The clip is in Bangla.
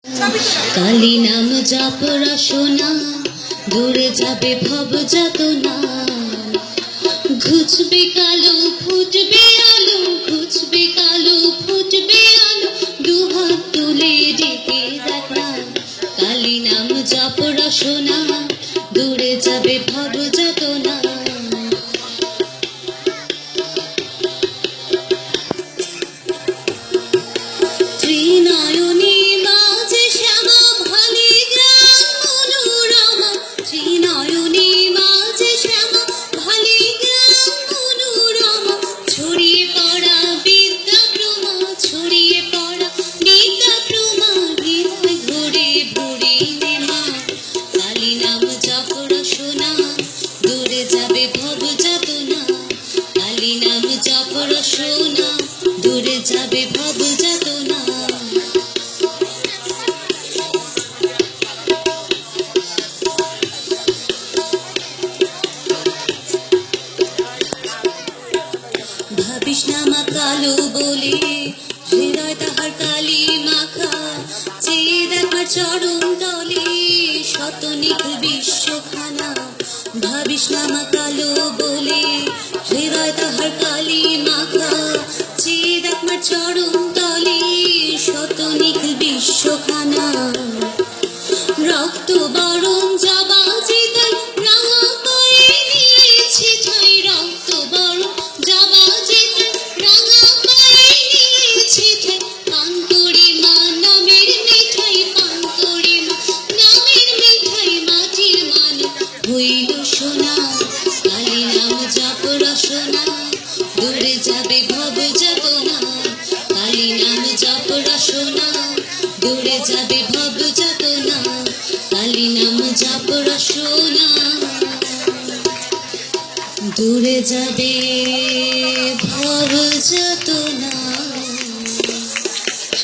কালী নাম জপ রসনা, দূরে যাবে ভব যাতনা। ঘুচবে কালো ফুটবে আলো, ঘুচবে কালো ফুটবে আলো, দুহাত তুলে ডেকে দেখা। কালী নাম জপ রসনা, দূরে যাবে ভব যাতনা। ত্রিনয়নী মাঝে শ্যামা ভালি গ্রাম মনোরমা, ত্রিনয়নী মাঝে শ্যামা ভালি গ্রাম মনোরমা। ছড়িয়ে পড়া বিদ্যা প্রমা, ছড়িয়ে পড়া বিদ্যা প্রমা, হৃদয় ঘুরে ভরে নেমা। কালী নাম জপ রসনা, দূরে যাবে ভব যাতনা। কালী নাম জপ রসনা, দূরে যাবে ভব যাতনা। ভাবিস না মা কালো বলে, হৃদয় তাহার কালী মাখা। চেয়ে দেখার চরণ তলে, শতনিক বিশ্বখানা। ভাবিস না মা কালো বলে, হৃদয় তাহার কালী মাখা। চেয়ে দেখার চরণ তলে, শতনিক বিশ্বখানা। রক্ত বরণ জবা চিতাই, রাঙা পায়ে নিয়েছে ঠাই। রক্ত বরণ জবা চিতাই, রাঙা পায়ে নিয়েছে ঠাই। পান করে মা নামের মিঠাই, পান করে মা নামের মিঠাই। মাটির মানে হইল সোনা। কালী নাম জপ রসনা, দূরে যাবে ভব যাতনা। কালী নাম জপ রসনা, দূরে যাবে ভব যাতনা। কালী নাম জপ রসনা, দূরে যাবে